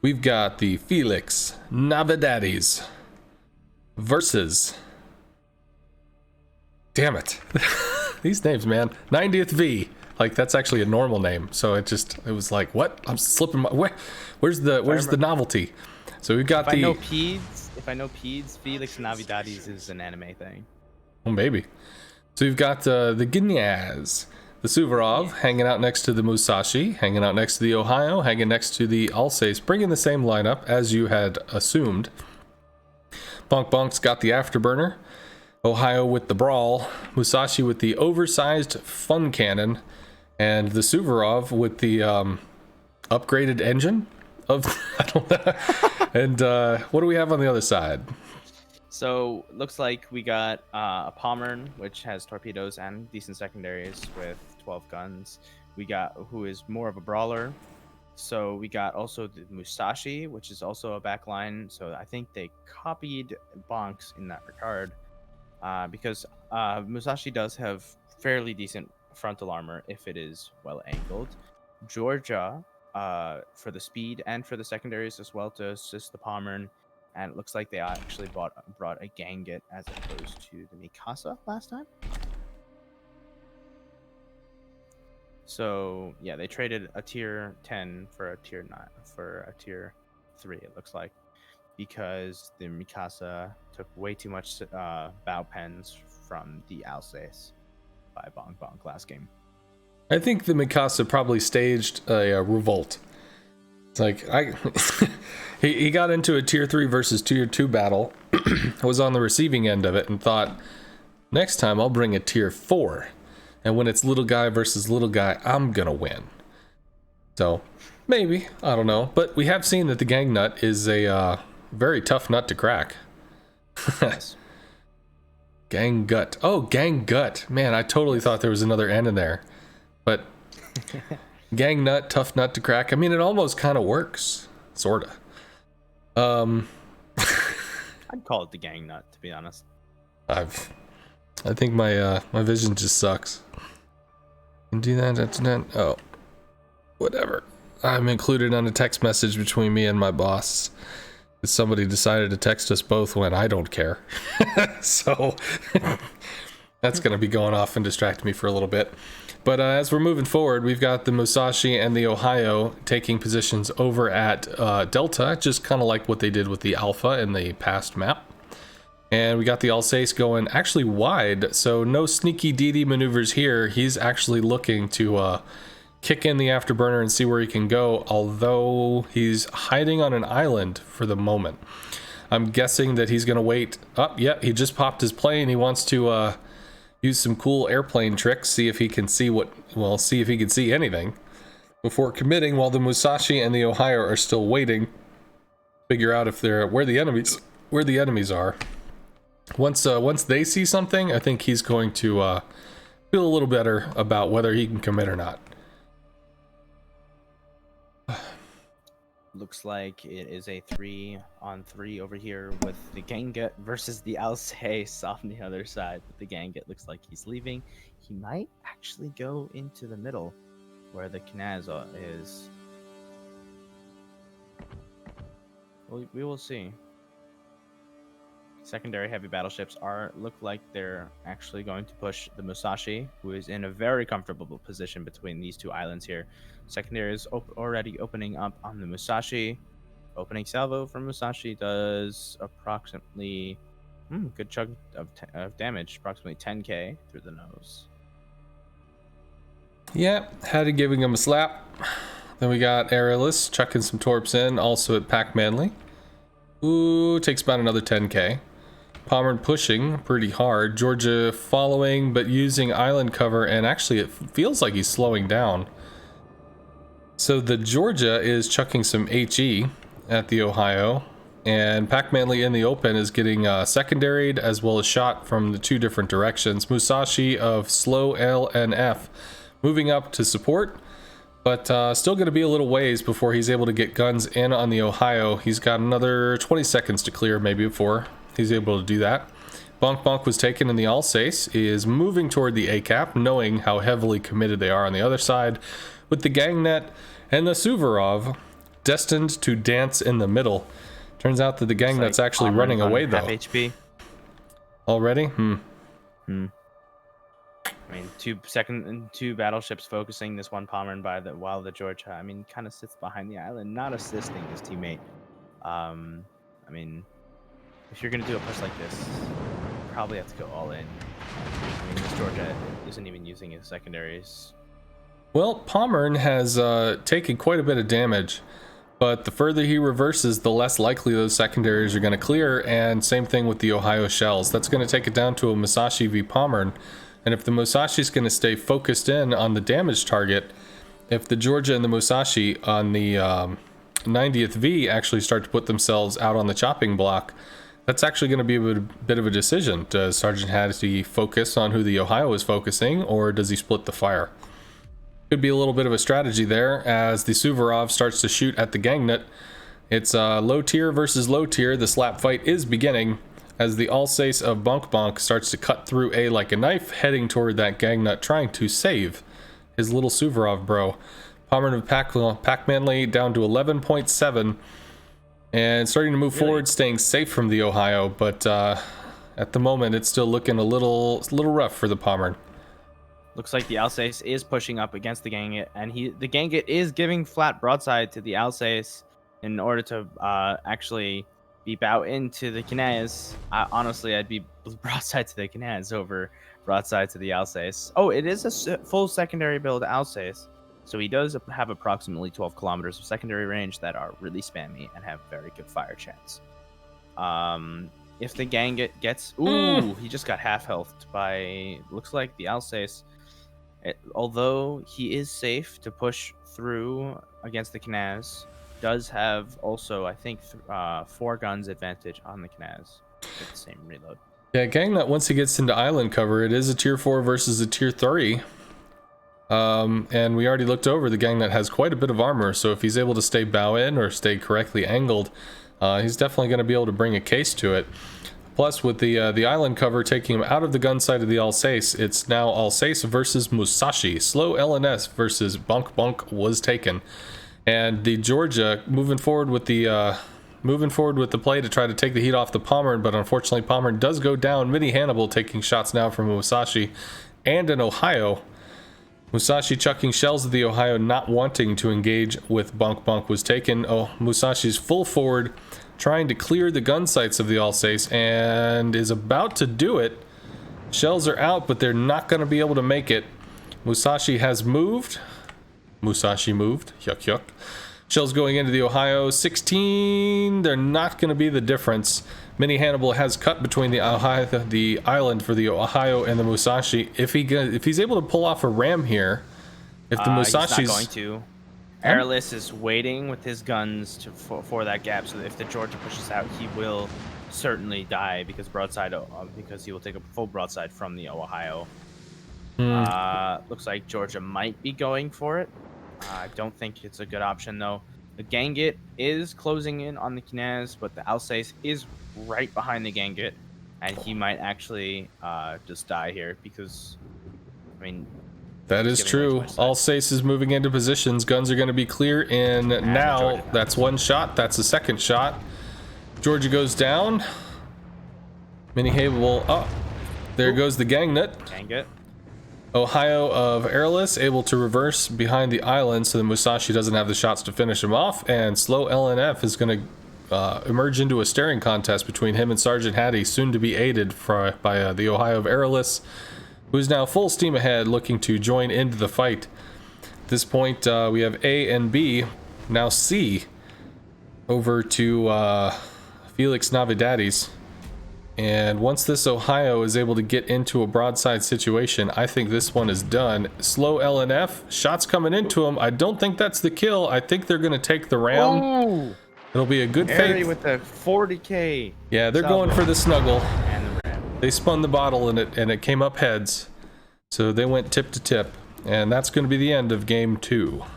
We've got the Felix Navidaddies versus... Damn it. These names, man. 90th V. Like, that's actually a normal name. So it was like, what? I'm slipping my... Where's the novelty? So we've got if I know peds, Felix Navidaddies is an anime thing. Oh, maybe. So we've got the Ginyaz, the Suvorov, hanging out next to the Musashi, hanging out next to the Ohio, hanging next to the Alsace, bringing the same lineup as you had assumed. Bonk Bonk's got the Afterburner, Ohio with the Brawl, Musashi with the oversized fun cannon, and the Suvorov with the upgraded engine of I don't know. And what do we have on the other side? So looks like we got a Pommern, which has torpedoes and decent secondaries with 12 guns. We got who is more of a brawler. So we got also the Musashi, which is also a backline. So I think they copied Bonks in that regard, because Musashi does have fairly decent frontal armor if it is well angled. Georgia for the speed and for the secondaries as well to assist the Pommern. And it looks like they actually brought a Ganget as opposed to the Mikasa last time. So yeah, they traded a tier 10 for a tier 9 for a tier 3. It looks like, because the Mikasa took way too much bow pens from the Alsace by Bong Bong last game. I think the Mikasa probably staged a revolt. It's like he got into a tier 3 versus tier 2 battle, was on the receiving end of it, and thought, next time I'll bring a tier 4, and when it's little guy versus little guy, I'm gonna win. So maybe, I don't know, but we have seen that the Gang Nut is a very tough nut to crack. Yes. Gang Gut. Oh, Gang Gut. Man, I totally thought there was another N in there, but Gang Nut, tough nut to crack. I mean, it almost kind of works, sorta. I'd call it the Gang Nut, to be honest. I think my my vision just sucks. Can do that. Oh, whatever. I'm included on a text message between me and my boss. Somebody decided to text us both when I don't care. So that's gonna be going off and distracting me for a little bit. But as we're moving forward, we've got the Musashi and the Ohio taking positions over at Delta, just kind of like what they did with the Alpha in the past map. And we got the Alsace going actually wide, so no sneaky DD maneuvers here. He's actually looking to kick in the Afterburner and see where he can go, although he's hiding on an island for the moment. I'm guessing that he's going to wait. Oh, yeah, he just popped his plane. He wants to... use some cool airplane tricks, see if he can see see if he can see anything before committing, while the Musashi and the Ohio are still waiting. Figure out if they're where the enemies are. Once they see something, I think he's going to feel a little better about whether he can commit or not. Looks like it is a 3-on-3 over here with the Ganget versus the Alsace on the other side. But the Ganget looks like he's leaving. He might actually go into the middle where the Knaza is. We will see. Secondary heavy battleships look like they're actually going to push the Musashi, who is in a very comfortable position between these two islands here. Secondary is already opening up on the Musashi. Opening salvo from Musashi does approximately good chunk of damage, approximately 10k through the nose. Yeah, had to giving him a slap. Then we got Aerialist chucking some torps in, also at Pac Manly. Ooh, takes about another 10k. Pommern pushing pretty hard. Georgia following, but using island cover, and actually it feels like he's slowing down. So the Georgia is chucking some HE at the Ohio, and Pac Manly in the open is getting secondaried as well as shot from the two different directions. Musashi of slow L and F moving up to support, but still going to be a little ways before he's able to get guns in on the Ohio. He's got another 20 seconds to clear maybe before he's able to do that. Bonk Bonk was taken in the Alsace, is moving toward the ACAP, knowing how heavily committed they are on the other side, with the Gang Net and the Suvorov destined to dance in the middle. Turns out that the gang that's actually running away though. Half HP. Already? I mean, two battleships focusing this one Pommern while the Georgia, I mean, kind of sits behind the island, not assisting his teammate. I mean, if you're gonna do a push like this, you probably have to go all in. I mean, this Georgia isn't even using his secondaries. Well, Pommern has taken quite a bit of damage, but the further he reverses, the less likely those secondaries are going to clear, and same thing with the Ohio shells. That's going to take it down to a Musashi v Pommern, and if the Musashi is going to stay focused in on the damage target, if the Georgia and the Musashi on the 90th V actually start to put themselves out on the chopping block, that's actually going to be a bit of a decision. Does Sergeant Hattie focus on who the Ohio is focusing, or does he split the fire? Could be a little bit of a strategy there as the Suvorov starts to shoot at the Gangnut. It's low tier versus low tier. The slap fight is beginning as the Alsace of Bonk Bonk starts to cut through A like a knife, heading toward that Gangnut, trying to save his little Suvorov bro. Pommern of Pac-Manly down to 11.7 and starting to move forward, staying safe from the Ohio, but at the moment it's still looking a little rough for the Pommern. Looks like the Alsace is pushing up against the Ganget, and the Ganget is giving flat broadside to the Alsace in order to actually beep out into the Knaz. Honestly, I'd be broadside to the Knaz over broadside to the Alsace. Oh, it is a full secondary build Alsace, so he does have approximately 12 kilometers of secondary range that are really spammy and have very good fire chance. If the Ganget gets... Ooh, he just got half healthed by... Looks like the Alsace... although he is safe to push through against the Knaz, does have also, I think, 4 guns advantage on the Knaz with the same reload. Yeah, Gangnut, once he gets into island cover, it is a tier 4 versus a tier 3. And we already looked over, the Gangnut has quite a bit of armor, so if he's able to stay bow in or stay correctly angled, he's definitely going to be able to bring a case to it. Plus, with the island cover taking him out of the gun side of the Alsace, it's now Alsace versus Musashi. Slow LNS versus Bonk Bonk was taken, and the Georgia moving forward with the play to try to take the heat off the Pommern, but unfortunately Pommern does go down. Mini Hannibal taking shots now from Musashi and an Ohio. Musashi chucking shells at the Ohio, not wanting to engage with Bonk Bonk was taken. Oh, Musashi's full forward, trying to clear the gun sights of the Alsace, and is about to do it. Shells are out, but they're not going to be able to make it. Musashi has moved. Musashi moved. Yuck, yuck. Shells going into the Ohio. 16. They're not going to be the difference. Mini Hannibal has cut between the island for the Ohio and the Musashi. If he's able to pull off a ram here, if the Musashi's he's not going to. Airless is waiting with his guns for that gap, so that if the Georgia pushes out, he will certainly die because he will take a full broadside from the Ohio. Looks like Georgia might be going for it. I don't think it's a good option though. The Ganget is closing in on the Knaz, but the Alsace is right behind the Ganget, and he might actually just die here because, I mean. That is true. Alsace is moving into positions. Guns are going to be clear in now. That's one shot. That's a second shot. Georgia goes down. Mini Hannibal. Oh, there goes the Gangnut. Ganget. Ohio of Airless able to reverse behind the island so the Musashi doesn't have the shots to finish him off, and Slow LNF is going to emerge into a staring contest between him and Sergeant Hattie, soon to be aided by the Ohio of Airless, who's now full steam ahead looking to join into the fight. At this point, we have A and B, now C, over to Felix Navidaddies. And once this Ohio is able to get into a broadside situation, I think this one is done. Slow LNF, shots coming into him. I don't think that's the kill. I think they're going to take the ram. Oh, it'll be a good fate. with the 40k. Yeah, they're going for the snuggle. And the ram. They spun the bottle and it came up heads. So they went tip to tip. And that's going to be the end of game 2.